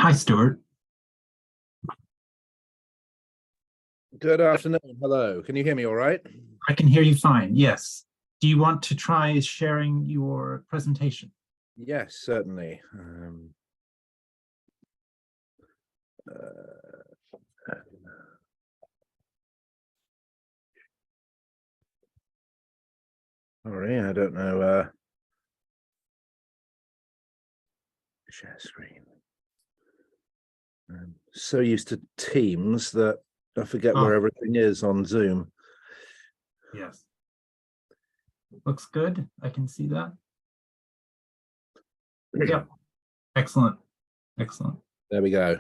Hi, Stuart. Good afternoon. Hello. Can you hear me all right? I can hear you fine. Yes. Do you want to try sharing your presentation? Yes, certainly. Uh, Sorry, I don't know. Share screen. I'm so used to Teams that I forget Oh, where everything is on Zoom. yes. Looks good. I can see that. Yep. Excellent. Excellent. There we go.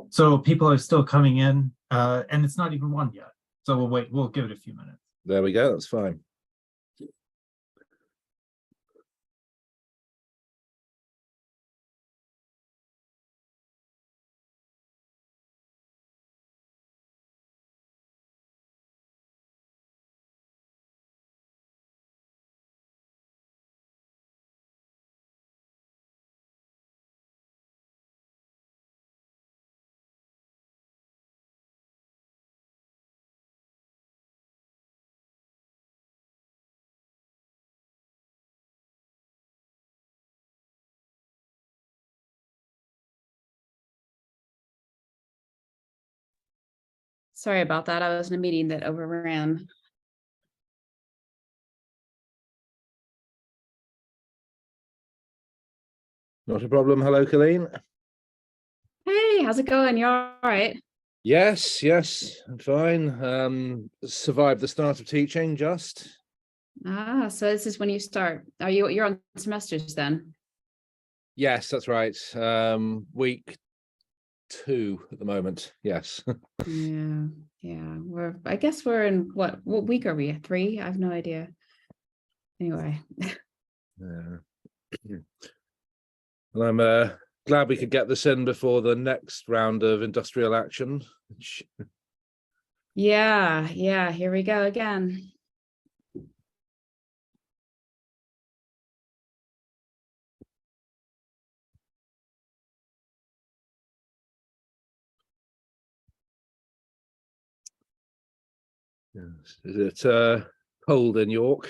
So people are still coming in, and it's not even one yet. So we'll wait. We'll give it a few minutes. There we go. That's fine. Sorry about that. I was in a meeting that overran. Not a problem. Hello, Colleen. Hey, how's it going? You all right? Yes, I'm fine. Survived the start of teaching just. So this is when you start. You're on semesters then? Yes, that's right. Week 2 at the moment. Yes. Yeah. I guess we're in what week are we? 3? I have no idea. Anyway. Yeah. Well, I'm glad we could get this in before the next round of industrial action. Yeah, here we go again. Yes. Is it cold in York?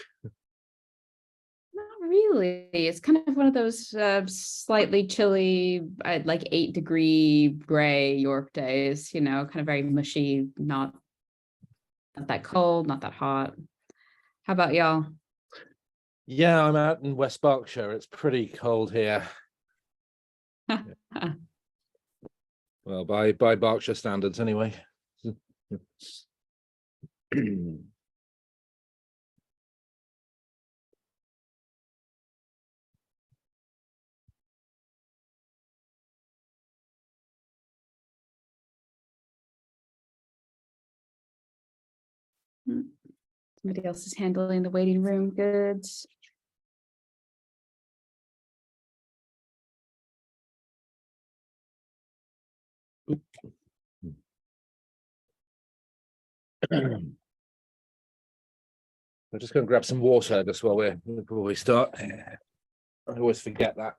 Not really. It's kind of one of those slightly chilly, like 8-degree gray York days, kind of very mushy, not that cold, not that hot. How about y'all? Yeah, I'm out in West Berkshire. It's pretty cold here. Well, by Berkshire standards, anyway. Somebody else is handling the waiting room goods. I'm just going to grab some water just before we start. I always forget that.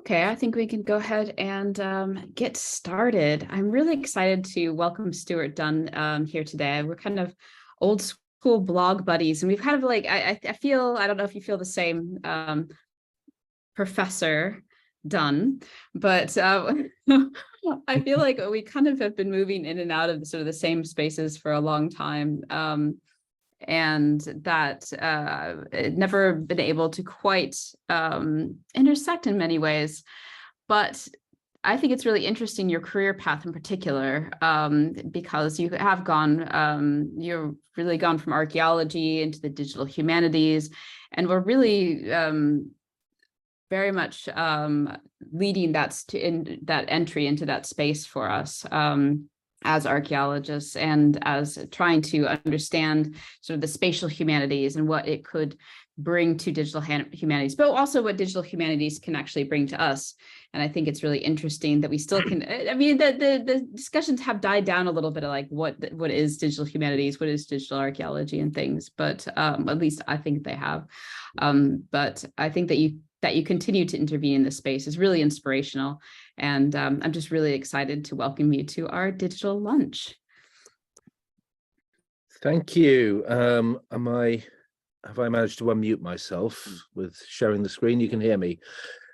Okay, I think we can go ahead and get started. I'm really excited to welcome Stuart Dunn here today. We're kind of old school blog buddies, and we've kind of like, I feel, I don't know if you feel the same, Professor Dunn, but I feel like we kind of have been moving in and out of sort of the same spaces for a long time. And that never been able to quite intersect in many ways. But I think it's really interesting, your career path in particular, because you have gone, you've really gone from archaeology into the digital humanities, and we're really very much leading that entry into that space for us. As archaeologists and as trying to understand sort of the spatial humanities and what it could bring to digital humanities, but also what digital humanities can actually bring to us. And I think it's really interesting that we still can, I mean, the discussions have died down a little bit of like, what is digital humanities, what is digital archaeology and things, but at least I think they have. But I think that you continue to intervene in this space is really inspirational. And I'm just really excited to welcome you to our digital lunch. Thank you. Have I managed to unmute myself with sharing the screen? You can hear me.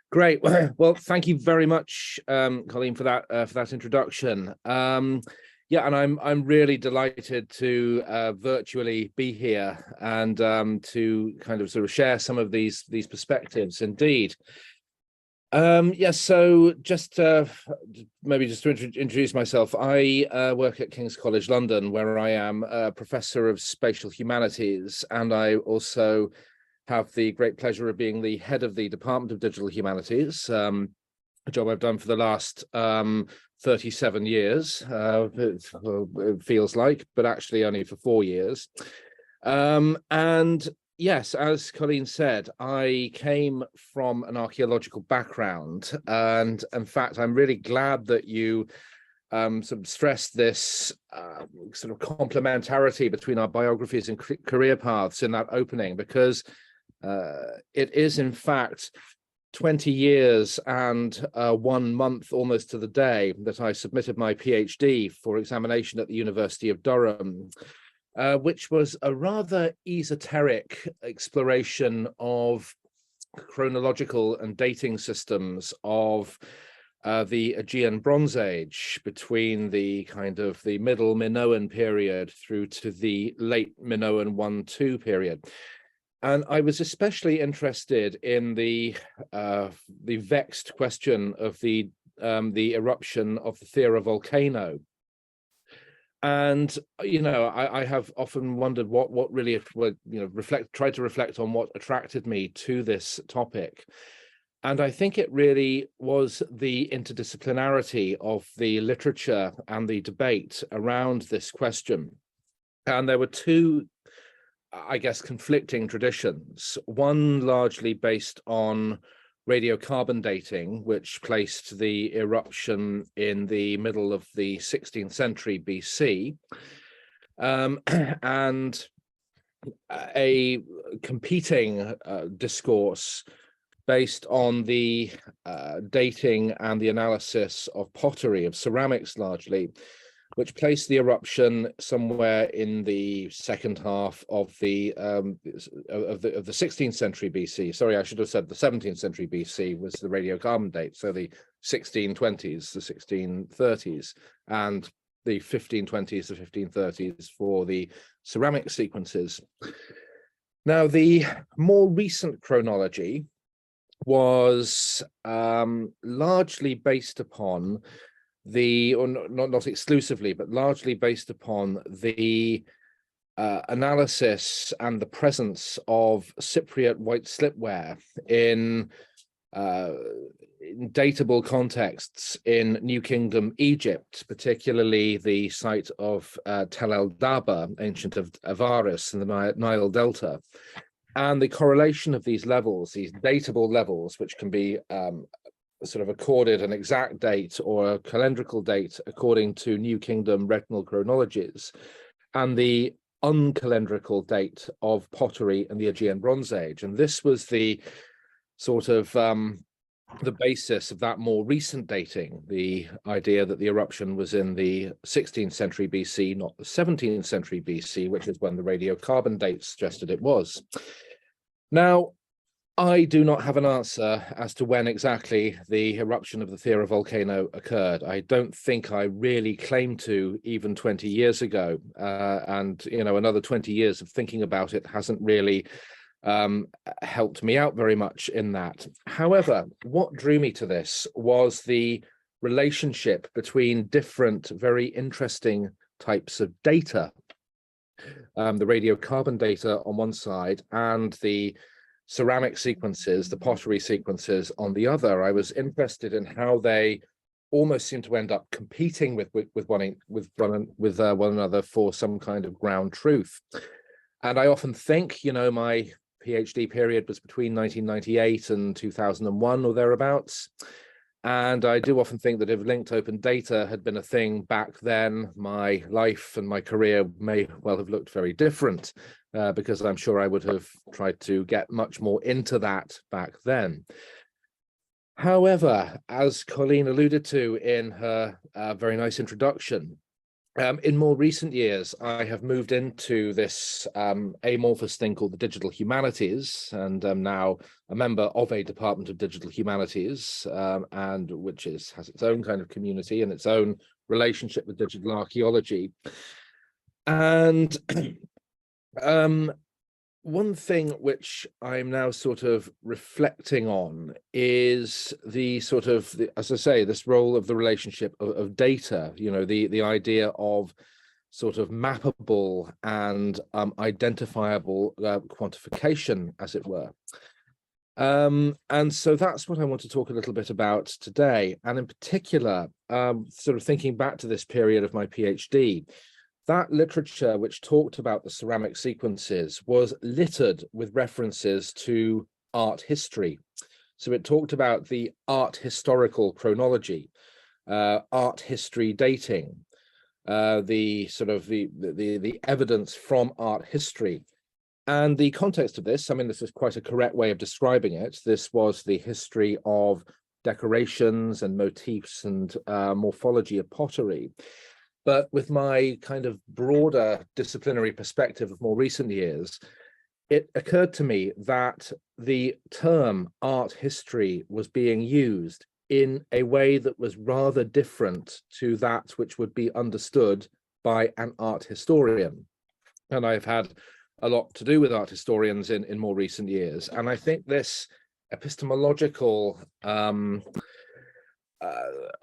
Great. Well, thank you very much, Colleen, for that introduction. Yeah, and I'm really delighted to virtually be here and to kind of sort of share some of these perspectives. Indeed. Yes, so just maybe just to introduce myself, I work at King's College London, where I am a professor of spatial humanities, and I also have the great pleasure of being the head of the Department of Digital Humanities, a job I've done for the last 37 years, it feels like, but actually only for 4 years. And yes, as Colleen said, I came from an archaeological background, and in fact, I'm really glad that you sort of stressed this sort of complementarity between our biographies and career paths in that opening, because it is in fact 20 years and 1 month almost to the day that I submitted my PhD for examination at the University of Durham. Which was a rather esoteric exploration of chronological and dating systems of the Aegean Bronze Age, between the kind of the middle Minoan period through to the late Minoan 1-2 period. And I was especially interested in the vexed question of the eruption of the Thera volcano. And I have often wondered what really tried to reflect on what attracted me to this topic. And I think it really was the interdisciplinarity of the literature and the debate around this question. And there were two, I guess, conflicting traditions, one largely based on radiocarbon dating, which placed the eruption in the middle of the 16th century BC, and a competing discourse based on the dating and the analysis of pottery, of ceramics largely, which placed the eruption somewhere in the second half of the 16th century BC. Sorry, I should have said the 17th century BC was the radiocarbon date. So the 1620s, the 1630s, and the 1520s, the 1530s for the ceramic sequences. Now, the more recent chronology was largely based upon or not exclusively, but largely based upon the analysis and the presence of Cypriot white slipware in datable contexts in New Kingdom Egypt, particularly the site of Tel El Daba, ancient of Avaris in the Nile Delta, and the correlation of these levels, these datable levels, which can be sort of accorded an exact date or a calendrical date according to New Kingdom retinal chronologies, and the uncalendrical date of pottery and the Aegean Bronze Age. And this was the sort of the basis of that more recent dating, the idea that the eruption was in the 16th century BC, not the 17th century BC, which is when the radiocarbon dates suggested it was. Now, I do not have an answer as to when exactly the eruption of the Thera volcano occurred. I don't think I really claim to even 20 years ago. And, you know, another 20 years of thinking about it hasn't really helped me out very much in that. However, what drew me to this was the relationship between different, very interesting types of data. The radiocarbon data on one side and the ceramic sequences, the pottery sequences on the other. I was interested in how they almost seem to end up competing with one another for some kind of ground truth. And I often think, you know, my PhD period was between 1998 and 2001 or thereabouts. And I do often think that if linked open data had been a thing back then, my life and my career may well have looked very different, because I'm sure I would have tried to get much more into that back then. However, as Colleen alluded to in her very nice introduction, in more recent years, I have moved into this amorphous thing called the digital humanities, and I'm now a member of a department of digital humanities, and which has its own kind of community and its own relationship with digital archaeology. And one thing which I'm now sort of reflecting on is the sort of, as I say, this role of the relationship of data, you know, the idea of sort of mappable and identifiable quantification, as it were. And so that's what I want to talk a little bit about today. And in particular, sort of thinking back to this period of my PhD, that literature which talked about the ceramic sequences was littered with references to art history. So it talked about the art historical chronology, art history dating, the sort of the evidence from art history. And the context of this, I mean, this is quite a correct way of describing it. This was the history of decorations and motifs and morphology of pottery. But with my kind of broader disciplinary perspective of more recent years, it occurred to me that the term art history was being used in a way that was rather different to that which would be understood by an art historian. And I've had a lot to do with art historians in more recent years. And I think this epistemological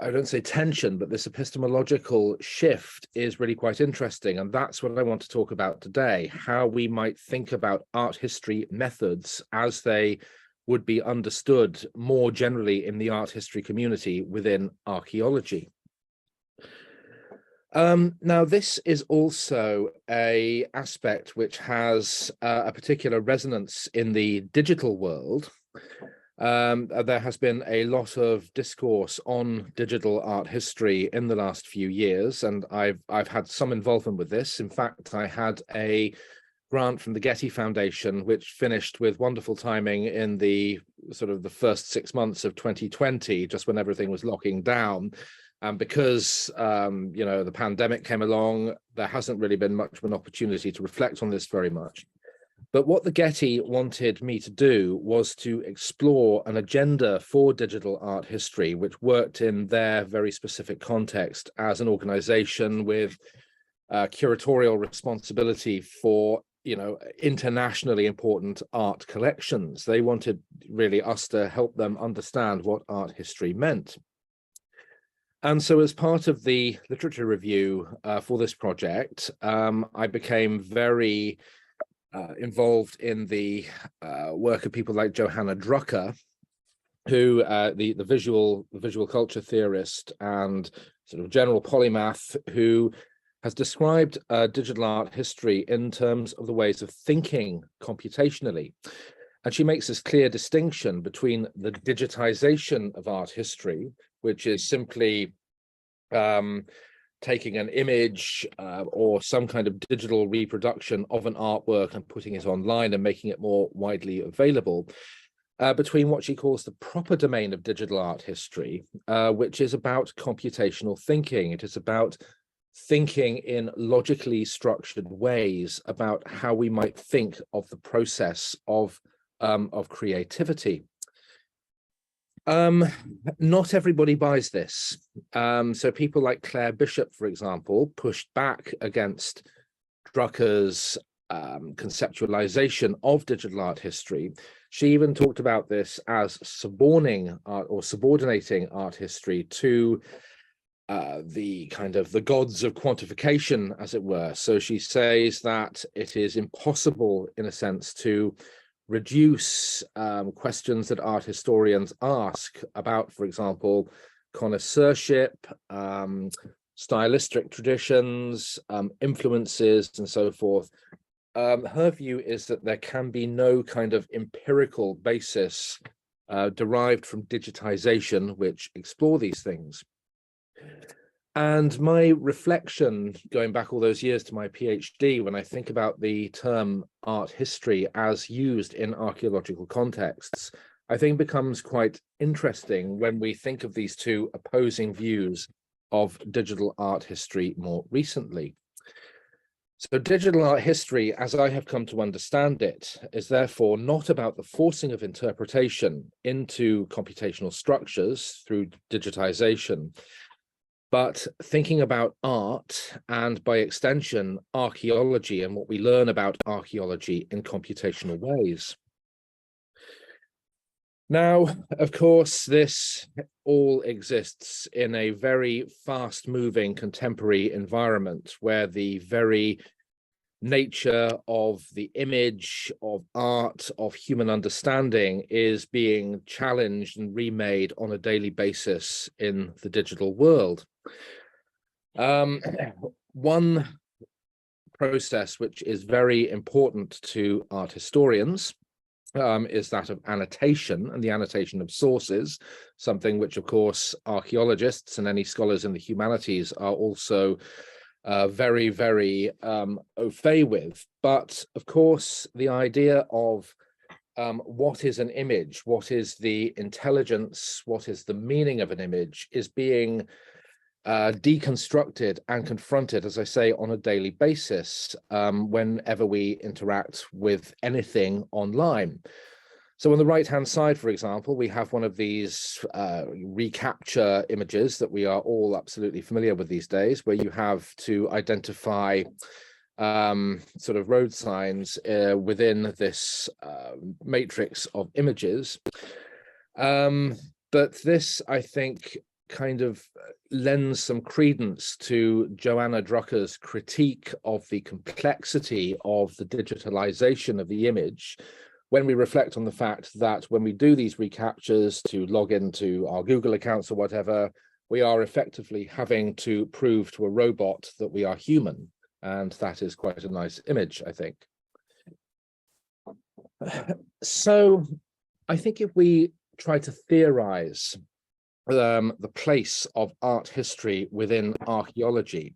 I don't say tension, but this epistemological shift is really quite interesting. And that's what I want to talk about today, how we might think about art history methods as they would be understood more generally in the art history community within archaeology. Now, this is also an aspect which has a particular resonance in the digital world. There has been a lot of discourse on digital art history in the last few years, and I've had some involvement with this. In fact, I had a grant from the Getty Foundation, which finished with wonderful timing in the sort of the first 6 months of 2020, just when everything was locking down. And because you know, the pandemic came along, there hasn't really been much of an opportunity to reflect on this very much. But what the Getty wanted me to do was to explore an agenda for digital art history, which worked in their very specific context as an organization with curatorial responsibility for, you know, internationally important art collections. They wanted really us to help them understand what art history meant. And so as part of the literature review for this project, I became very involved in the work of people like Johanna Drucker, who the visual culture theorist and sort of general polymath, who has described digital art history in terms of the ways of thinking computationally. And she makes this clear distinction between the digitization of art history, which is simply taking an image or some kind of digital reproduction of an artwork and putting it online and making it more widely available. between what she calls the proper domain of digital art history, which is about computational thinking. It is about thinking in logically structured ways about how we might think of the process of creativity. Not everybody buys this. So people like Claire Bishop, for example, pushed back against Drucker's conceptualization of digital art history. She even talked about this as subordinating art history to the kind of the gods of quantification, as it were. So she says that it is impossible, in a sense, to reduce questions that art historians ask about, for example, connoisseurship, stylistic traditions, influences, and so forth. Her view is that there can be no kind of empirical basis derived from digitization which explore these things. And my reflection, going back all those years to my PhD, when I think about the term art history as used in archaeological contexts, I think becomes quite interesting when we think of these two opposing views of digital art history more recently. So digital art history, as I have come to understand it, is therefore not about the forcing of interpretation into computational structures through digitization, but thinking about art and, by extension, archaeology and what we learn about archaeology in computational ways. Now, of course, this all exists in a very fast-moving contemporary environment where the very nature of the image, of art, of human understanding is being challenged and remade on a daily basis in the digital world. One process which is very important to art historians is that of annotation and the annotation of sources, something which, of course, archaeologists and any scholars in the humanities are also very, very au fait with. But, of course, the idea of what is an image, what is the intelligence, what is the meaning of an image is being deconstructed and confronted, as I say, on a daily basis whenever we interact with anything online. So on the right-hand side, for example, we have one of these recapture images that we are all absolutely familiar with these days, where you have to identify sort of road signs within this matrix of images. But this, I think, kind of lends some credence to Joanna Drucker's critique of the complexity of the digitalization of the image when we reflect on the fact that when we do these recaptures to log into our Google accounts or whatever, we are effectively having to prove to a robot that we are human. And that is quite a nice image, I think. So I think if we try to theorize the place of art history within archaeology,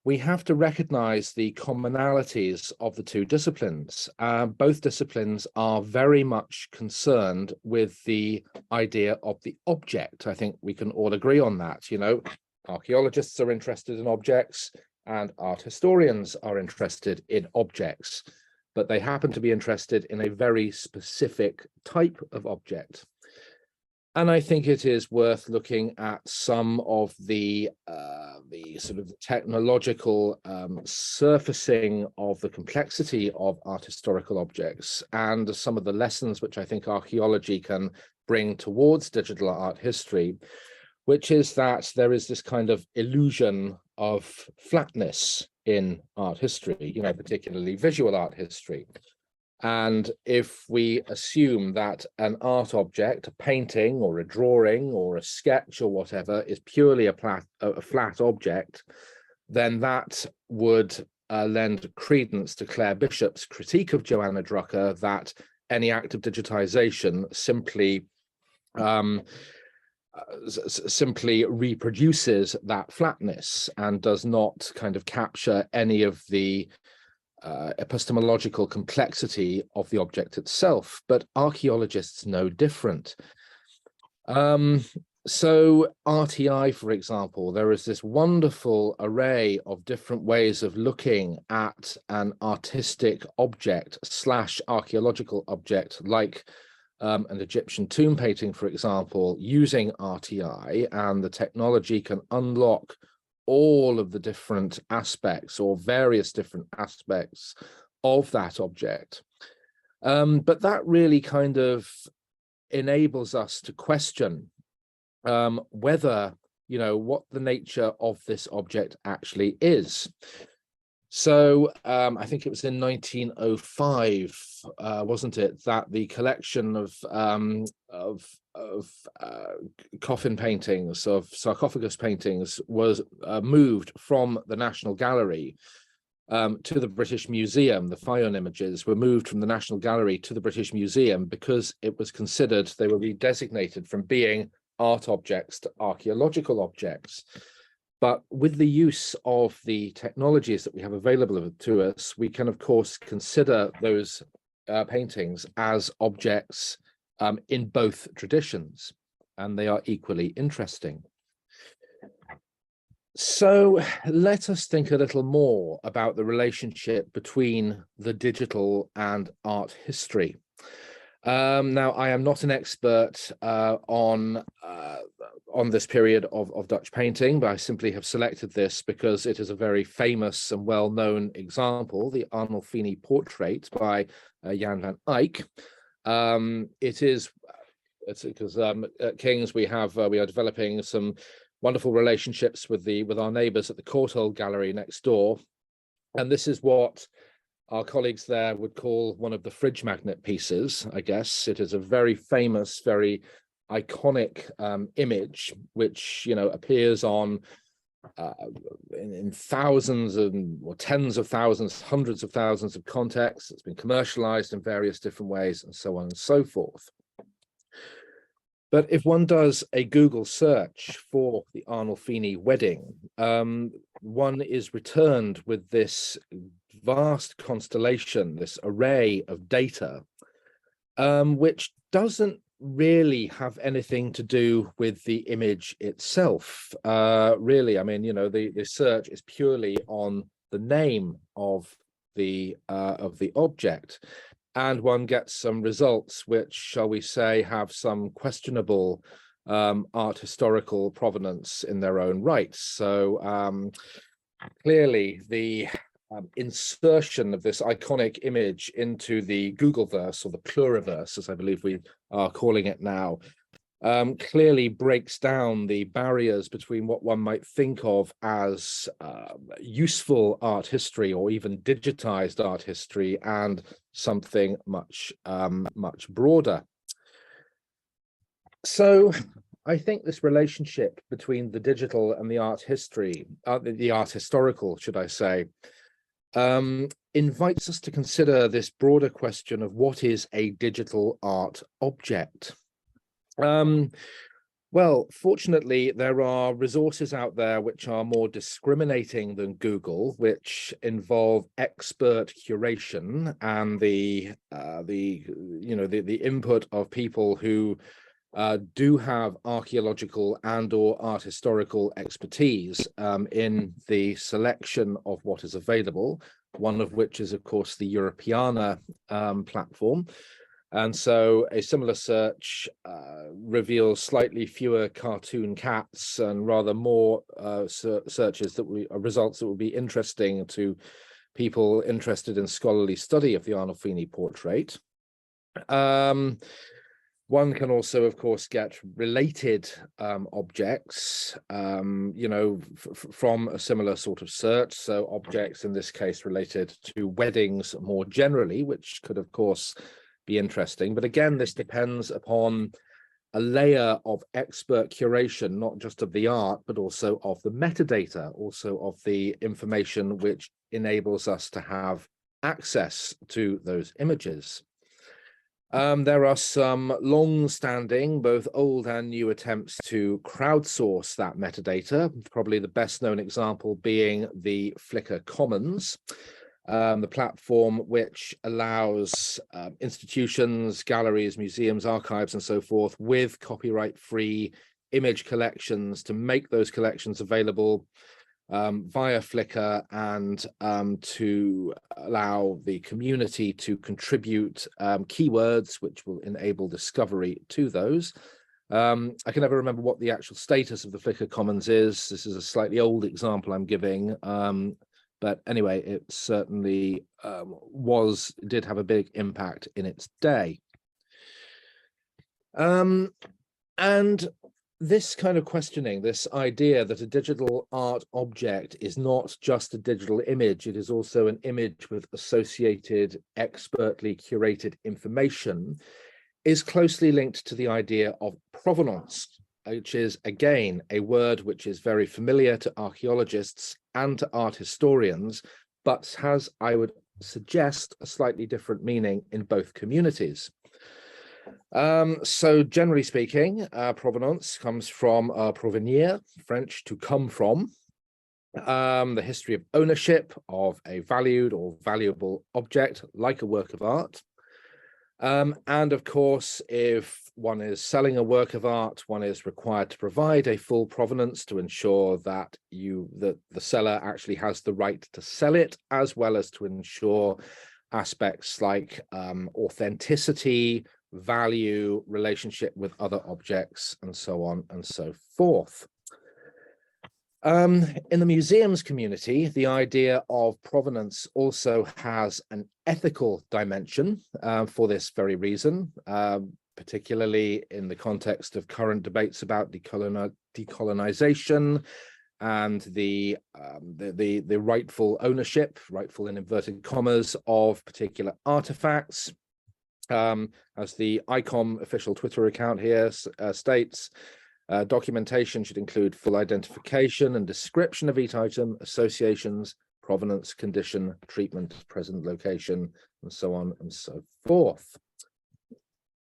we have to recognize the commonalities of the two disciplines. Both disciplines are very much concerned with the idea of the object. I think we can all agree on that. You know, archaeologists are interested in objects and art historians are interested in objects, but they happen to be interested in a very specific type of object. And I think it is worth looking at some of the sort of technological surfacing of the complexity of art historical objects and some of the lessons which I think archaeology can bring towards digital art history, which is that there is this kind of illusion of flatness in art history, you know, particularly visual art history. And if we assume that an art object, a painting or a drawing or a sketch or whatever, is purely a flat object, then that would lend credence to Claire Bishop's critique of Joanna Drucker that any act of digitization simply reproduces that flatness and does not kind of capture any of the epistemological complexity of the object itself, but archaeologists know different. So RTI, for example, there is this wonderful array of different ways of looking at an artistic object / archaeological object, like an Egyptian tomb painting, for example, using RTI, and the technology can unlock all of the different aspects or various different aspects of that object. But that really kind of enables us to question whether, what the nature of this object actually is. So I think it was in 1905, wasn't it, that the collection of coffin paintings, of sarcophagus paintings, was moved from the National Gallery to the British Museum. The Fayon images were moved from the National Gallery to the British Museum because it was considered they were redesignated from being art objects to archaeological objects. But with the use of the technologies that we have available to us, we can, of course, consider those paintings as objects in both traditions, and they are equally interesting. So let us think a little more about the relationship between the digital and art history. Now, I am not an expert on this period of Dutch painting, but I simply have selected this because it is a very famous and well-known example, the Arnolfini portrait by Jan van Eyck. It's because at King's we are developing some wonderful relationships with our neighbours at the Courtauld Gallery next door, and this is what our colleagues there would call one of the fridge magnet pieces, I guess. It is a very famous, very iconic image, which, appears on in thousands or tens of thousands, hundreds of thousands of contexts. It's been commercialized in various different ways, and so on and so forth. But if one does a Google search for the Arnolfini wedding, one is returned with this vast constellation, this array of data, which doesn't really have anything to do with the image itself. Really, I mean, the search is purely on the name of the object, and one gets some results which, shall we say, have some questionable art historical provenance in their own right. So clearly the insertion of this iconic image into the Googleverse, or the pluriverse, as I believe we are calling it now, clearly breaks down the barriers between what one might think of as useful art history, or even digitized art history, and something much broader. So I think this relationship between the digital and the art history, the art historical, should I say, invites us to consider this broader question of what is a digital art object. Well, fortunately, there are resources out there which are more discriminating than Google, which involve expert curation and the input of people who do have archaeological and/or art historical expertise in the selection of what is available, one of which is, of course, the Europeana platform. And so a similar search reveals slightly fewer cartoon cats and rather more searches results that will be interesting to people interested in scholarly study of the Arnolfini portrait. One can also, of course, get related objects, from a similar sort of search. So objects in this case related to weddings more generally, which could, of course, be interesting. But again, this depends upon a layer of expert curation, not just of the art, but also of the metadata, also of the information which enables us to have access to those images. There are some long-standing, both old and new attempts to crowdsource that metadata, probably the best known example being the Flickr Commons. the platform which allows institutions, galleries, museums, archives, and so forth with copyright-free image collections to make those collections available via Flickr, and to allow the community to contribute keywords which will enable discovery to those. I can never remember what the actual status of the Flickr Commons is. This is a slightly old example I'm giving. But anyway, it certainly did have a big impact in its day. And this kind of questioning, this idea that a digital art object is not just a digital image, it is also an image with associated, expertly curated information, is closely linked to the idea of provenance, which is, again, a word which is very familiar to archaeologists and to art historians, but has, I would suggest, a slightly different meaning in both communities. So generally speaking, provenance comes from provenir, French to come from, the history of ownership of a valued or valuable object, like a work of art. And of course, if one is selling a work of art, one is required to provide a full provenance to ensure that the seller actually has the right to sell it, as well as to ensure aspects like authenticity, value, relationship with other objects, and so on and so forth. In the museums community, the idea of provenance also has an ethical dimension for this very reason, particularly in the context of current debates about decolonization and the rightful ownership, rightful in inverted commas, of particular artifacts. As the ICOM official Twitter account here states, documentation should include full identification and description of each item, associations, provenance, condition, treatment, present location, and so on and so forth.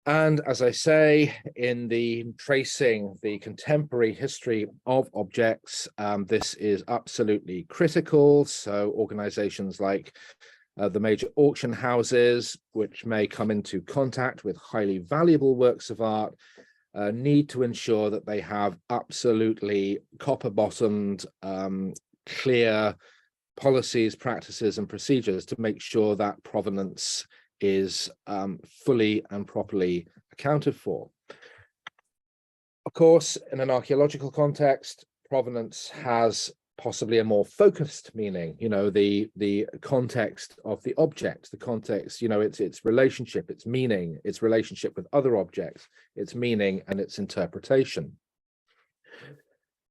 And as I say, in the tracing the contemporary history of objects, this is absolutely critical. So organizations like the major auction houses, which may come into contact with highly valuable works of art, need to ensure that they have absolutely copper-bottomed, clear policies, practices, and procedures to make sure that provenance is fully and properly accounted for. Of course, in an archaeological context, provenance has possibly a more focused meaning, the context of the object, the context, its relationship, its meaning, its relationship with other objects, its meaning and its interpretation.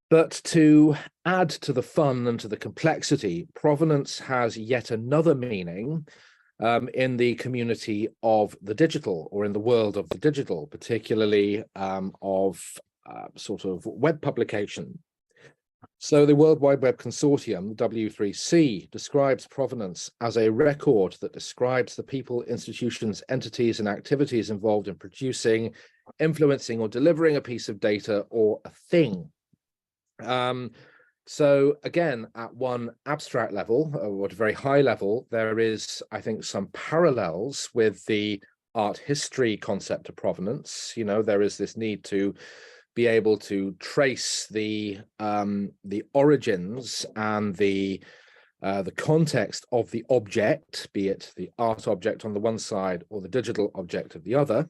But to add to the fun and to the complexity, provenance has yet another meaning in the community of the digital, or in the world of the digital, particularly of sort of web publication. So the World Wide Web Consortium, W3C, describes provenance as a record that describes the people, institutions, entities, and activities involved in producing, influencing, or delivering a piece of data or a thing. So again, at one abstract level, or at a very high level, there is, I think, some parallels with the art history concept of provenance. There is this need to be able to trace the origins and the context of the object, be it the art object on the one side or the digital object of the other.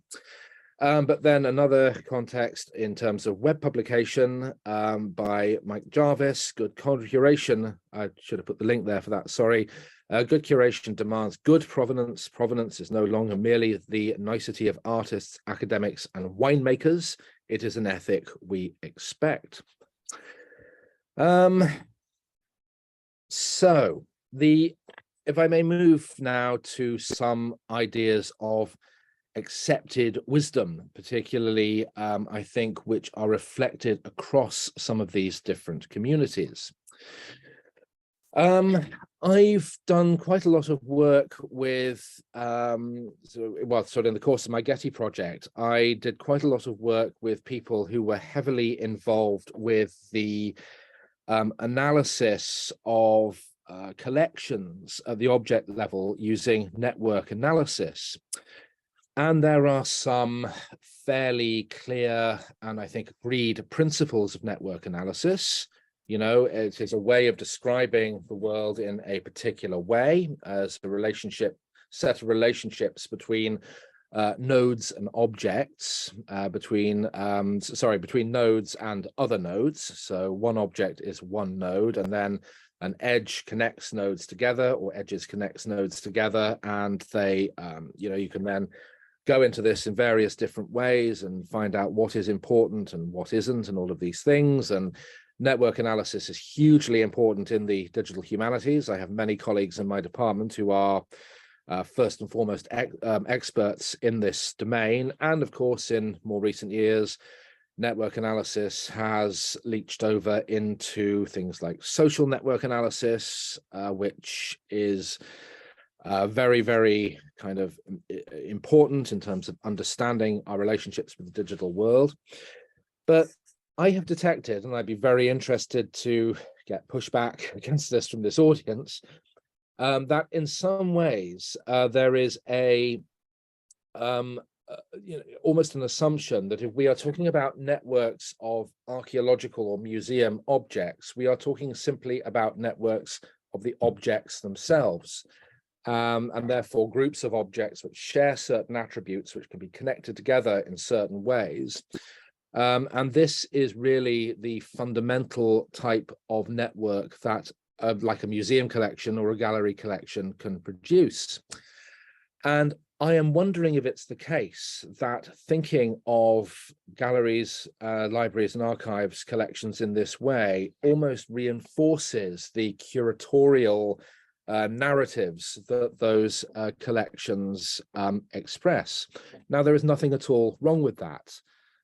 But then another context in terms of web publication by Mike Jarvis, good curation. I should have put the link there for that, sorry. Good curation demands good provenance. Provenance is no longer merely the nicety of artists, academics, and winemakers. It is an ethic we expect. So if I may move now to some ideas of accepted wisdom, particularly, I think, which are reflected across some of these different communities. I've done quite a lot of work with, in the course of my Getty project, I did quite a lot of work with people who were heavily involved with the analysis of collections at the object level using network analysis. And there are some fairly clear and I think agreed principles of network analysis. You know, it is a way of describing the world in a particular way as a set of relationships between nodes and objects, between nodes and other nodes. So one object is one node, and then an edge connects nodes together, or edges connects nodes together, and they, you can then go into this in various different ways and find out what is important and what isn't, and all of these things. And network analysis is hugely important in the digital humanities. I have many colleagues in my department who are first and foremost experts in this domain. And of course, in more recent years, network analysis has leached over into things like social network analysis, which is very, very kind of important in terms of understanding our relationships with the digital world. But I have detected, and I'd be very interested to get pushback against this from this audience, that in some ways there is almost an assumption that if we are talking about networks of archaeological or museum objects, we are talking simply about networks of the objects themselves. And therefore groups of objects which share certain attributes which can be connected together in certain ways. And this is really the fundamental type of network that like a museum collection or a gallery collection can produce. And I am wondering if it's the case that thinking of galleries, libraries and archives collections in this way almost reinforces the curatorial narratives that those collections express. Now, there is nothing at all wrong with that.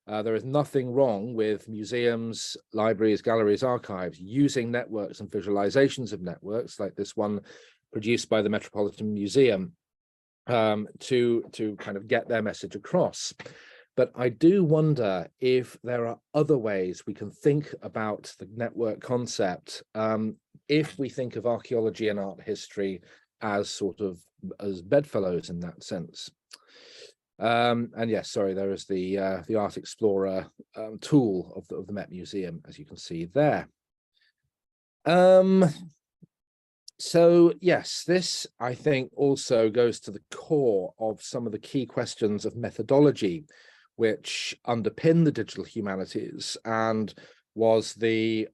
There is nothing wrong with museums, libraries, galleries, archives using networks and visualizations of networks like this one produced by the Metropolitan Museum to kind of get their message across. But I do wonder if there are other ways we can think about the network concept if we think of archaeology and art history as sort of as bedfellows in that sense. And yes, sorry, there is the Art Explorer tool of the Met Museum, as you can see there. So yes, this I think also goes to the core of some of the key questions of methodology, which underpin the digital humanities, and was the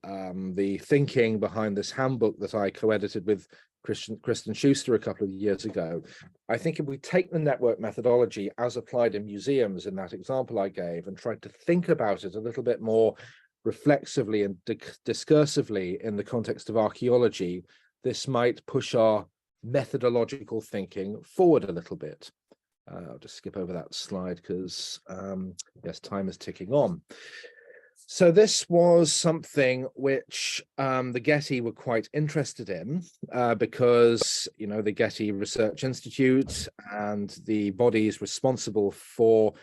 thinking behind this handbook that I co-edited with Kristen Schuster a couple of years ago. I think if we take the network methodology as applied in museums in that example I gave and tried to think about it a little bit more reflexively and discursively in the context of archaeology, this might push our methodological thinking forward a little bit. I'll just skip over that slide because yes, time is ticking on. So this was something which the Getty were quite interested in because, you know, the Getty Research Institute and the bodies responsible for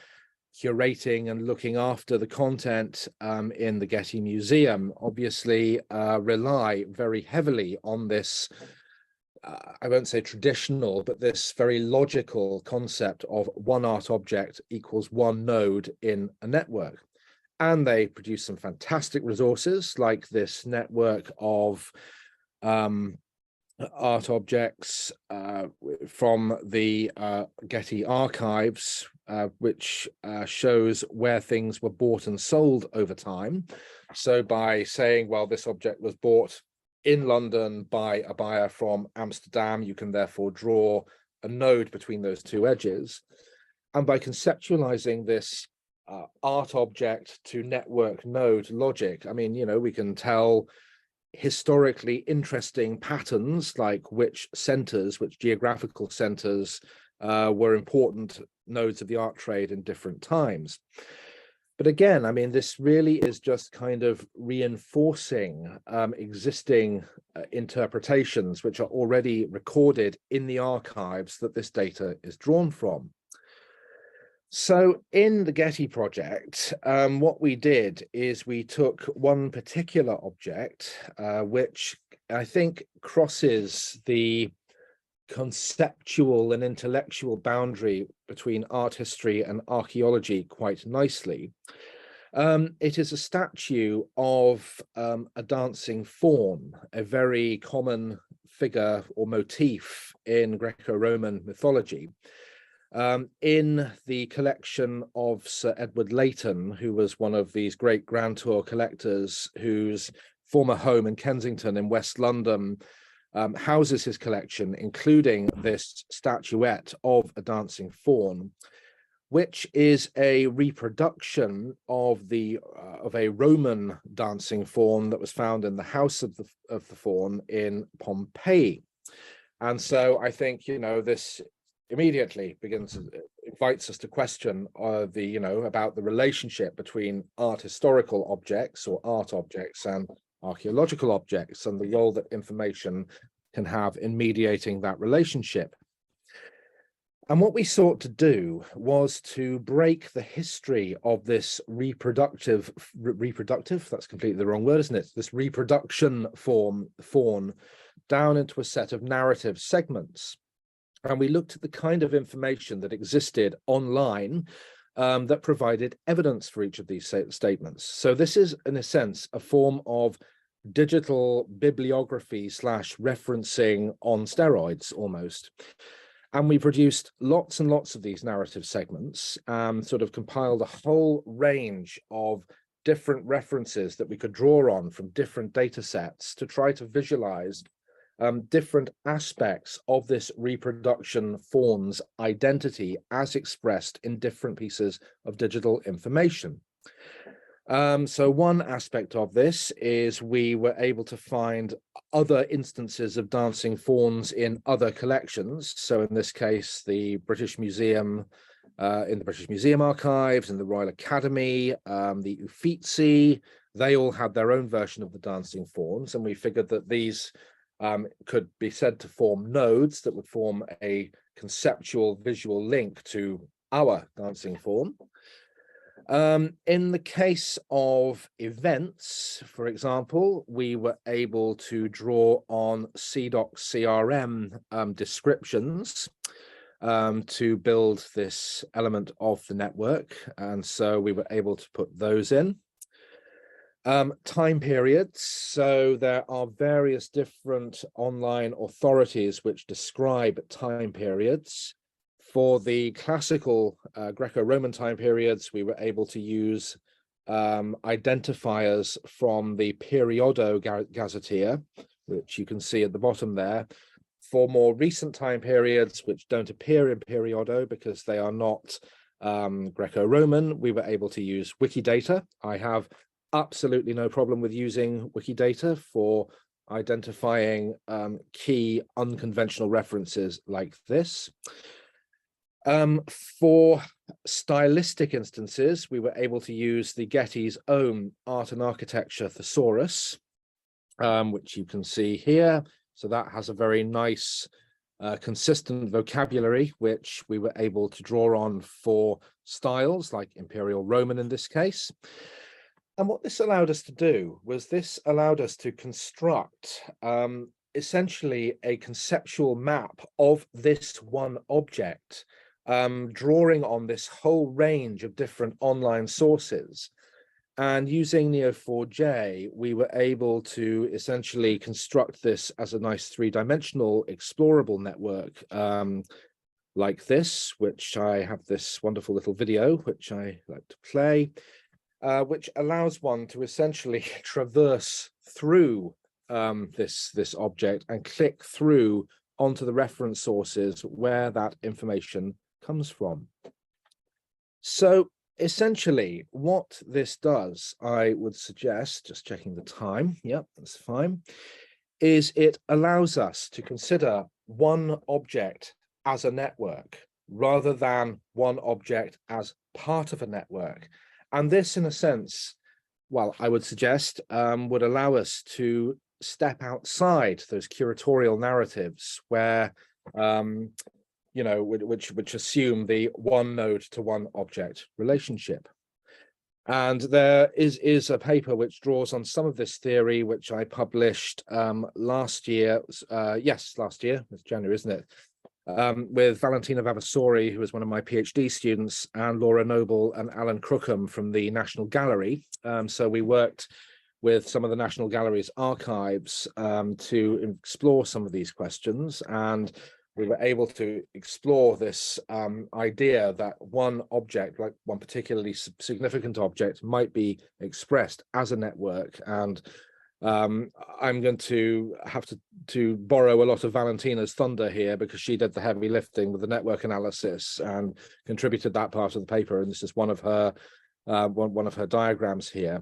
curating and looking after the content in the Getty Museum obviously rely very heavily on this, I won't say traditional, but this very logical concept of one art object equals one node in a network. And they produce some fantastic resources like this network of art objects from the Getty archives, which shows where things were bought and sold over time. So by saying, well, this object was bought in London by a buyer from Amsterdam, you can therefore draw a node between those two edges. And by conceptualizing this art object to network node logic, I mean, you know, we can tell historically interesting patterns like which centers, which geographical centers were important nodes of the art trade in different times. But again, I mean, this really is just kind of reinforcing existing interpretations which are already recorded in the archives that this data is drawn from. So in the Getty project, what we did is we took one particular object, which I think, crosses the conceptual and intellectual boundary between art history and archaeology quite nicely. It is a statue of a dancing faun, a very common figure or motif in Greco-Roman mythology. In the collection of Sir Edward Leighton, who was one of these great Grand Tour collectors whose former home in Kensington in West London houses his collection, including this statuette of a dancing faun, which is a reproduction of a Roman dancing faun that was found in the house of the faun in Pompeii. And so I think, this immediately invites us to question about the relationship between art historical objects or art objects and archaeological objects, and the role that information can have in mediating that relationship. And what we sought to do was to break the history of this reproductive, that's completely the wrong word, isn't it? This reproduction faun down into a set of narrative segments. And we looked at the kind of information that existed online that provided evidence for each of these statements. So this is, in a sense, a form of digital bibliography / referencing on steroids almost. And we produced lots and lots of these narrative segments, sort of compiled a whole range of different references that we could draw on from different data sets to try to visualize different aspects of this reproduction faun's identity as expressed in different pieces of digital information. So one aspect of this is we were able to find other instances of dancing fauns in other collections. So in this case, the British Museum, in the British Museum archives, in the Royal Academy, the Uffizi, they all had their own version of the dancing fauns. And we figured that these could be said to form nodes that would form a conceptual visual link to our dancing faun. In the case of events, for example, we were able to draw on CDOC CRM descriptions to build this element of the network. And so we were able to put those in. Time periods. So there are various different online authorities which describe time periods. For the classical Greco-Roman time periods, we were able to use identifiers from the Periodo Gazetteer, which you can see at the bottom there. For more recent time periods, which don't appear in Periodo because they are not Greco-Roman, we were able to use Wikidata. I have absolutely no problem with using Wikidata for identifying key unconventional references like this. For stylistic instances, we were able to use the Getty's own Art and Architecture Thesaurus, which you can see here. So that has a very nice, consistent vocabulary, which we were able to draw on for styles like Imperial Roman in this case. And what this allowed us to do was this allowed us to construct essentially a conceptual map of this one object, drawing on this whole range of different online sources. And using Neo4j, we were able to essentially construct this as a nice three-dimensional explorable network like this, which I have this wonderful little video, which I like to play, which allows one to essentially traverse through this object and click through onto the reference sources where that information comes from. So essentially what this does, I would suggest, just checking the time, yep, that's fine, is it allows us to consider one object as a network rather than one object as part of a network. And this, in a sense, well, I would suggest, would allow us to step outside those curatorial narratives where, you know, which assume the one node to one object relationship. And there is a paper which draws on some of this theory, which I published last year. Yes, last year. It's January, isn't it? With Valentina Vavasori, who was one of my PhD students, and Laura Noble and Alan Crookham from the National Gallery. So we worked with some of the National Gallery's archives to explore some of these questions, and we were able to explore this idea that one object, like one particularly significant object, might be expressed as a network. And I'm going to have to borrow a lot of Valentina's thunder here, because she did the heavy lifting with the network analysis and contributed that part of the paper. And this is one of her diagrams here.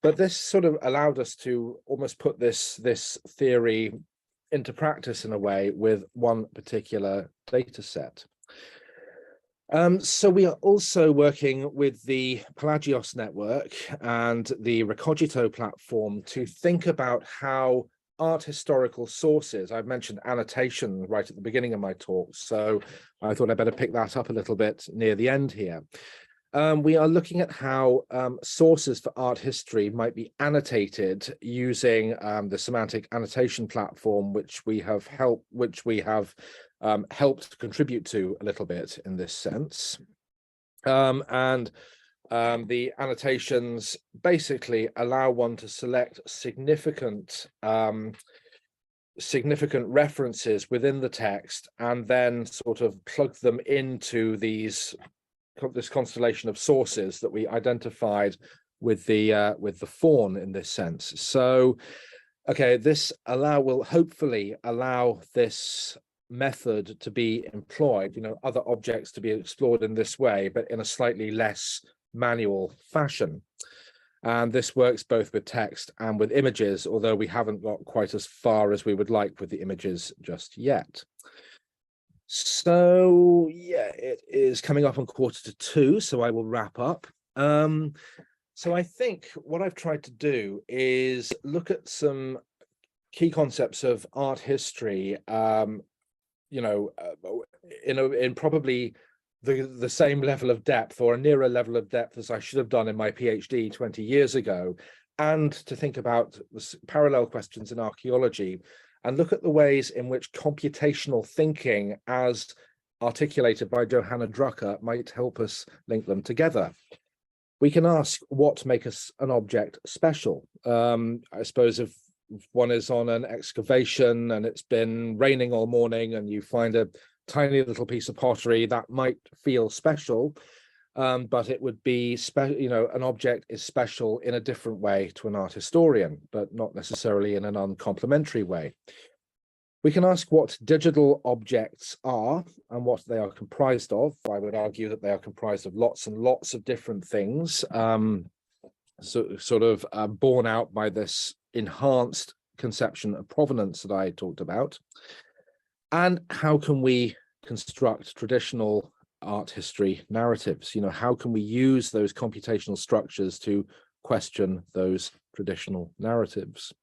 But this sort of allowed us to almost put this theory into practice in a way with one particular data set. So we are also working with the Pelagios network and the Recogito platform to think about how art historical sources, I've mentioned annotation right at the beginning of my talk, so I thought I'd better pick that up a little bit near the end here. We are looking at how sources for art history might be annotated using the semantic annotation platform, which we have helped contribute to a little bit in this sense. The annotations basically allow one to select significant references within the text and then sort of plug them into this constellation of sources that we identified with the faun in this sense. So, okay, this will hopefully allow this method to be employed, other objects to be explored in this way, but in a slightly less manual fashion. And this works both with text and with images, although we haven't got quite as far as we would like with the images just yet. So yeah, it is coming up on 1:45, so I will wrap up. So I think what I've tried to do is look at some key concepts of art history, in probably the same level of depth, or a nearer level of depth, as I should have done in my PhD 20 years ago, and to think about the parallel questions in archaeology, and look at the ways in which computational thinking, as articulated by Johanna Drucker, might help us link them together. We can ask what makes an object special. I suppose if one is on an excavation and it's been raining all morning and you find a tiny little piece of pottery, that might feel special, but it would be an object is special in a different way to an art historian, but not necessarily in an uncomplimentary way. We can ask what digital objects are and what they are comprised of. I would argue that they are comprised of lots and lots of different things, borne out by this enhanced conception of provenance that I talked about. And how can we construct traditional art history narratives? How can we use those computational structures to question those traditional narratives?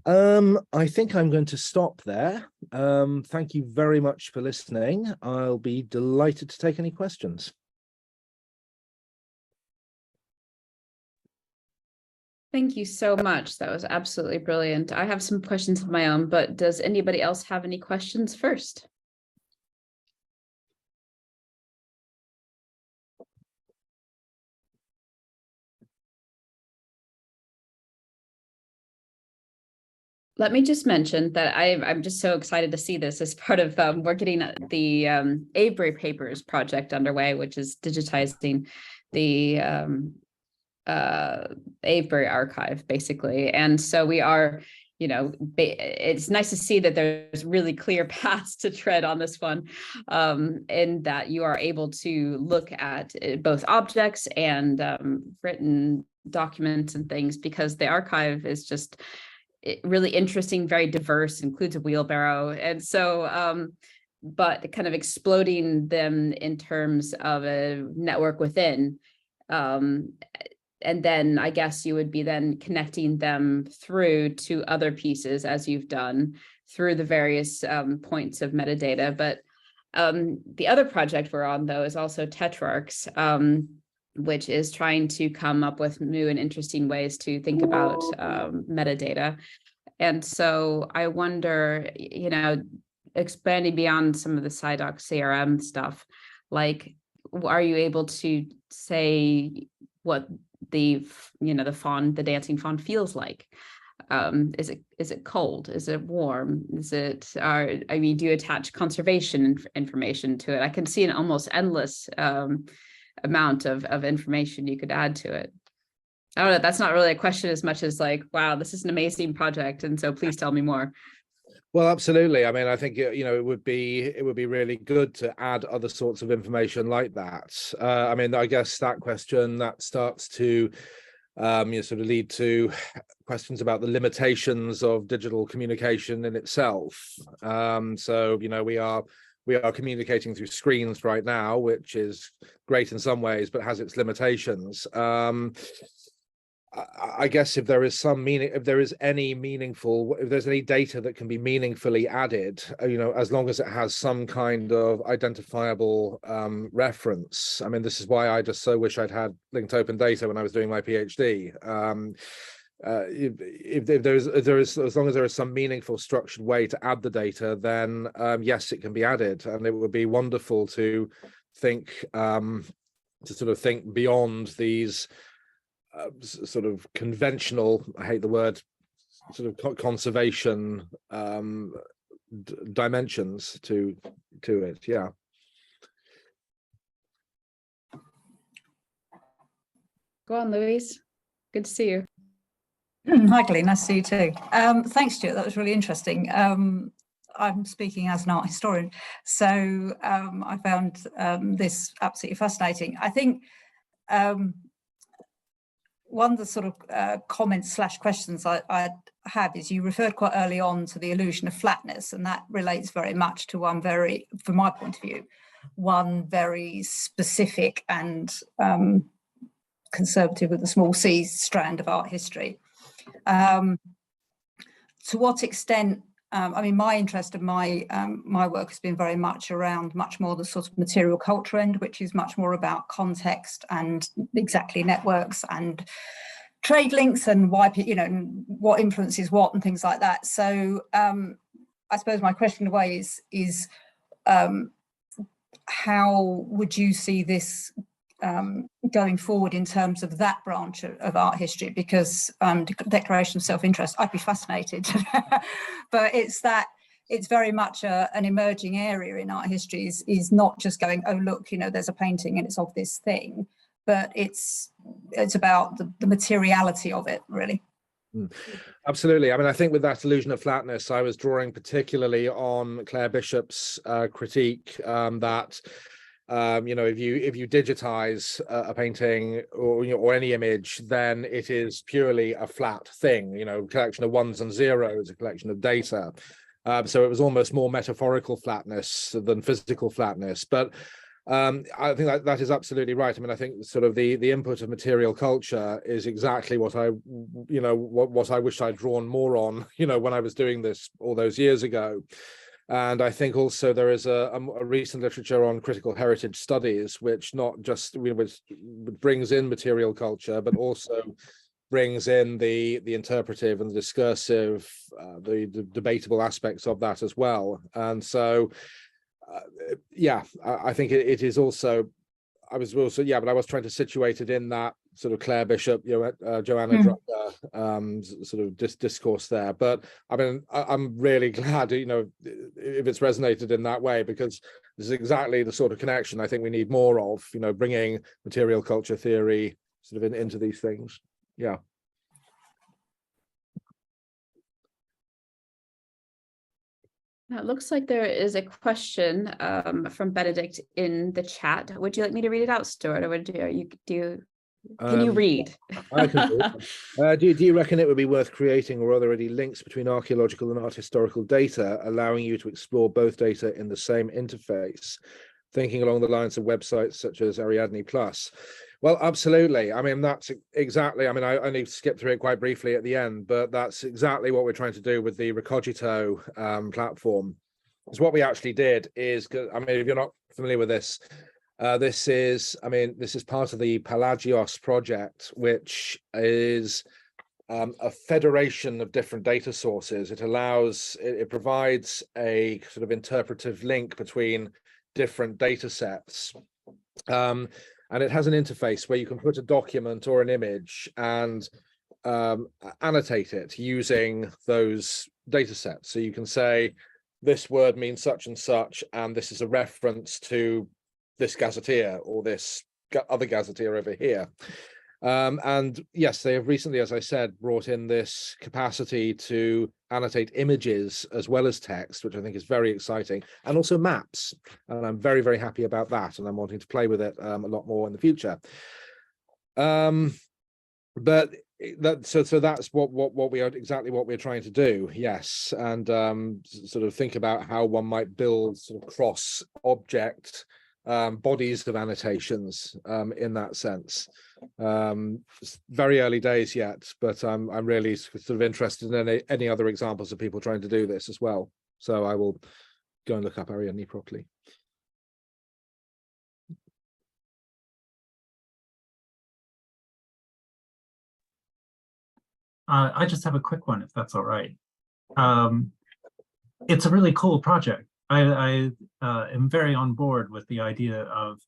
I think I'm going to stop there. Thank you very much for listening. I'll be delighted to take any questions. Thank you so much. That was absolutely brilliant. I have some questions of my own, but does anybody else have any questions first? Let me just mention that I'm just so excited to see this as part of, we're getting the Avebury Papers project underway, which is digitizing the Avebury archive, basically. And so we are, it's nice to see that there's really clear paths to tread on this one, and that you are able to look at both objects and written documents and things, because the archive is just really interesting, very diverse, includes a wheelbarrow. And so, but kind of exploding them in terms of a network within, and then I guess you would be then connecting them through to other pieces, as you've done through the various points of metadata. But the other project we're on, though, is also Tetrarchs, which is trying to come up with new and interesting ways to think about metadata. And so I wonder, you know, expanding beyond some of the SciDoc CRM stuff, like, are you able to say what the, you know, the dancing fawn feels like? Is it cold? Is it warm? Is it, I mean, do you attach conservation information to it? I can see an almost endless amount of information you could add to it. I don't know, that's not really a question as much as like, wow, this is an amazing project, and so please tell me more. Well, absolutely. I mean, I think, you know, it would be really good to add other sorts of information like that. I mean, I guess that question that starts to you know, sort of lead to questions about the limitations of digital communication in itself. So, you know, we are communicating through screens right now, which is great in some ways, but has its limitations. I guess if there is some meaning, if there's any data that can be meaningfully added, you know, as long as it has some kind of identifiable reference. I mean, this is why I just so wish I'd had linked open data when I was doing my PhD. If there is, as long as there is some meaningful structured way to add the data, then yes, it can be added, and it would be wonderful to think, sort of think beyond these sort of conventional, I hate the word, sort of conservation dimensions to it. Yeah. Go on, Louise. Good to see you. Hi, Glee. Nice to see you too. Thanks, Stuart. That was really interesting. I'm speaking as an art historian, so I found this absolutely fascinating. I think one of the sort of comments / questions I have is, you referred quite early on to the illusion of flatness, and that relates very much to one very, from my point of view, one very specific and conservative with a small c strand of art history. To what extent, I mean, my interest in my work has been very much around much more the sort of material culture end, which is much more about context and exactly networks and trade links and why, you know, what influences what and things like that. So I suppose my question in a way is how would you see this going forward in terms of that branch of art history? Because declaration of self-interest, I'd be fascinated. But it's very much an emerging area in art history, is not just going, oh look, you know, there's a painting and it's of this thing, but it's about the materiality of it, really. Absolutely. I mean, I think with that illusion of flatness, I was drawing particularly on Claire Bishop's critique that you know, if you digitize a painting or, you know, or any image, then it is purely a flat thing, you know, collection of ones and zeros, a collection of data. So it was almost more metaphorical flatness than physical flatness. But I think that is absolutely right. I mean, I think sort of the input of material culture is exactly what I, you know, what I wish I'd drawn more on, you know, when I was doing this all those years ago. And I think also there is a recent literature on critical heritage studies, which not just, you know, which brings in material culture, but also brings in the interpretive and the discursive, the debatable aspects of that as well. And so, yeah, I think it is also, I was trying to situate it in that sort of Claire Bishop, you know, Joanna Drucker sort of discourse there. But I mean, I'm really glad, you know, if it's resonated in that way, because this is exactly the sort of connection I think we need more of, you know, bringing material culture theory sort of into these things. Yeah. Now, it looks like there is a question from Benedict in the chat. Would you like me to read it out, Stuart, or would you can you read? I can do you reckon it would be worth creating, or are there already links between archaeological and art historical data, allowing you to explore both data in the same interface? Thinking along the lines of websites such as Ariadne Plus. Well, absolutely. I mean, that's exactly, I mean, I only skipped through it quite briefly at the end, but that's exactly what we're trying to do with the Recogito platform. Because what we actually did is, I mean, if you're not familiar with this, This is part of the Pelagios project, which is a federation of different data sources. It provides a sort of interpretive link between different data sets. And it has an interface where you can put a document or an image and annotate it using those data sets. So you can say, this word means such and such, and this is a reference to this gazetteer or this other gazetteer over here. And yes, they have recently, as I said, brought in this capacity to annotate images as well as text, which I think is very exciting, and also maps. And I'm very, very happy about that. And I'm wanting to play with it a lot more in the future. But so that's what we are, exactly what we're trying to do. Yes. And sort of think about how one might build sort of cross object bodies of annotations in that sense. It's very early days yet, but I'm really sort of interested in any other examples of people trying to do this as well. So I will go and look up Ariadne properly. I just have a quick one, if that's all right. It's a really cool project. I am very on board with the idea of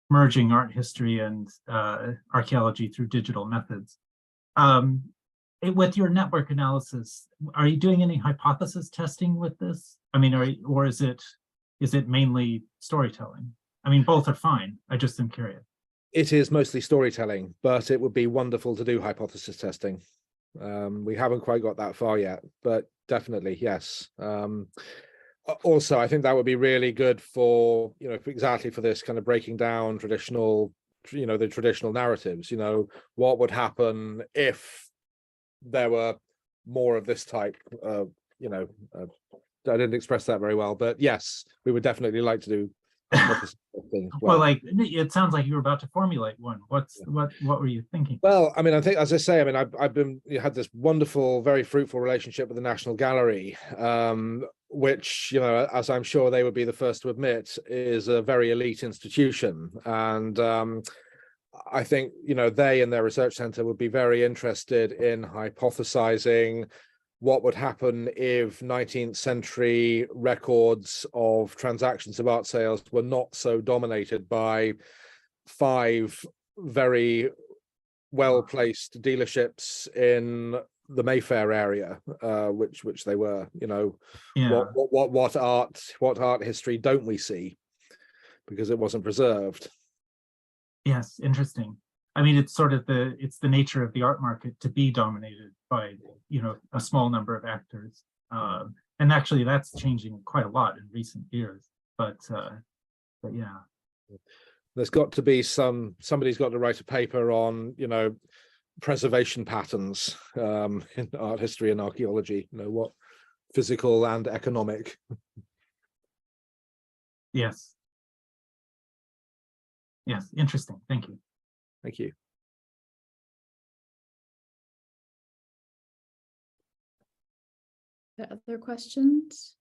merging art history and archaeology through digital methods. With your network analysis, are you doing any hypothesis testing with this? I mean, or is it mainly storytelling? I mean, both are fine. I just am curious. It is mostly storytelling, but it would be wonderful to do hypothesis testing. We haven't quite got that far yet, but definitely, yes. Also, I think that would be really good for, exactly for this kind of breaking down traditional, the traditional narratives, what would happen if there were more of this type of, I didn't express that very well, but yes, we would definitely like to do things. Well, like, it sounds like you were about to formulate one. What were you thinking? Well, I mean, I think, as I say, I mean, I've had this wonderful, very fruitful relationship with the National Gallery, which, as I'm sure they would be the first to admit, is a very elite institution. And I think, they and their research center would be very interested in hypothesizing what would happen if 19th century records of transactions of art sales were not so dominated by 5 very well-placed dealerships in the Mayfair area, which they were. Yeah. What art history don't we see because it wasn't preserved? Yes, interesting. I mean, it's sort of the nature of the art market to be dominated by, a small number of actors. And actually that's changing quite a lot in recent years, but yeah. There's got to be somebody's got to write a paper on, preservation patterns in art history and archaeology, what physical and economic. Yes. Yes, interesting. Thank you. Thank you. Other questions?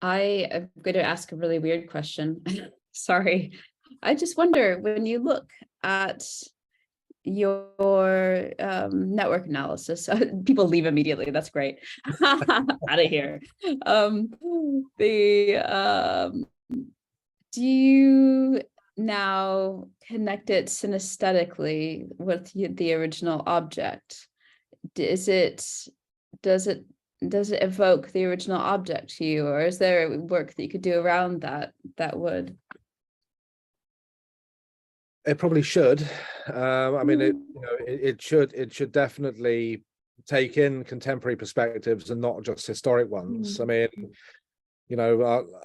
I am going to ask a really weird question. Sorry. I just wonder, when you look at your network analysis, people leave immediately. That's great. Out of here. Do you now connect it synesthetically with the original object? Does it evoke the original object to you, or is there work that you could do around that would? It probably should. I mean, it should definitely take in contemporary perspectives and not just historic ones. I mean,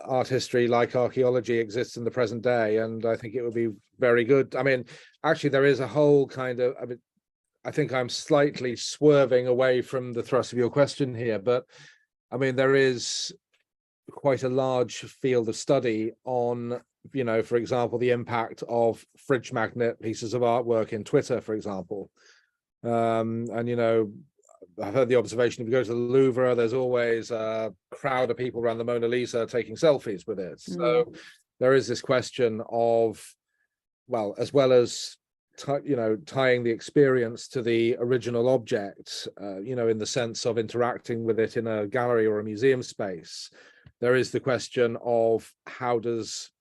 art history, like archaeology, exists in the present day, and I think it would be very good. I mean, actually, there is a whole kind of, I think I'm slightly swerving away from the thrust of your question here, but I mean, there is quite a large field of study on, for example, the impact of fridge magnet pieces of artwork in Twitter, for example. And, I've heard the observation, if you go to the Louvre, there's always a crowd of people around the Mona Lisa taking selfies with it. So there is this question of, well as tying the experience to the original object, in the sense of interacting with it in a gallery or a museum space. There is the question of how does,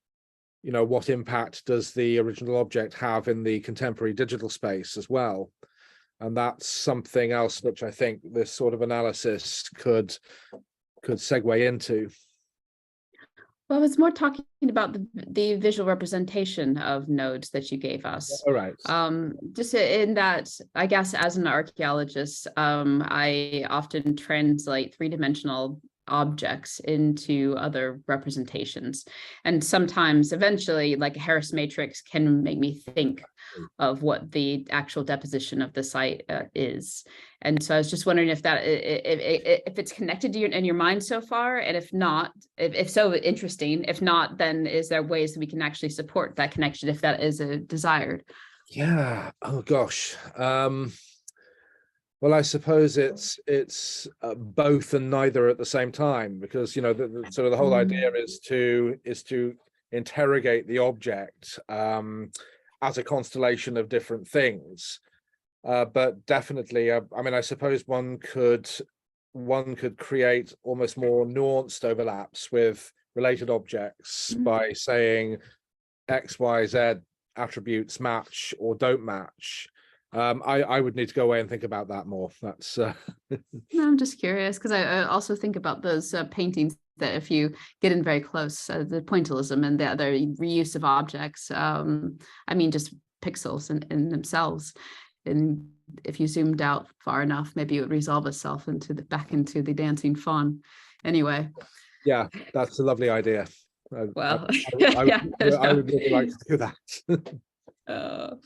what impact does the original object have in the contemporary digital space as well? And that's something else which I think this sort of analysis could segue into. Well, I was more talking about the visual representation of nodes that you gave us. All right. Just in that, I guess, as an archaeologist, I often translate three-dimensional objects into other representations. And sometimes eventually, like a Harris matrix can make me think of what the actual deposition of the site is. And so I was just wondering if that, if it's connected to you in your mind so far, and if not, if so, interesting. If not, then is there ways that we can actually support that connection if that is desired? Yeah. Oh gosh. Well, I suppose it's both and neither at the same time, because the sort of the whole idea is to interrogate the object as a constellation of different things. But definitely, I mean, I suppose one could create almost more nuanced overlaps with related objects by saying X, Y, Z attributes match or don't match. I would need to go away and think about that more. That's No, I'm just curious because I also think about those paintings that if you get in very close, the pointillism and the other reuse of objects, I mean, just pixels in themselves. And if you zoomed out far enough, maybe it would resolve itself back into the dancing fawn. Anyway. Yeah, that's a lovely idea. Well, I would really like to do that.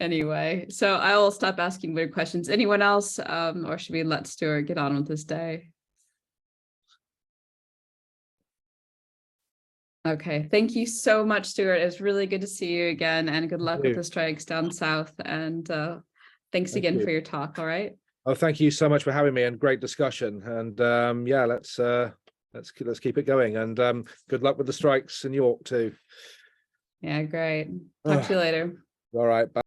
Anyway, so I will stop asking weird questions. Anyone else, or should we let Stuart get on with this day? Okay, thank you so much, Stuart. It's really good to see you again, and good luck with the strikes down south. And thanks again for your talk. All right. Oh, thank you so much for having me, and great discussion. And yeah, let's keep it going. And good luck with the strikes in York too. Yeah, great. Talk to you later. All right. Bye.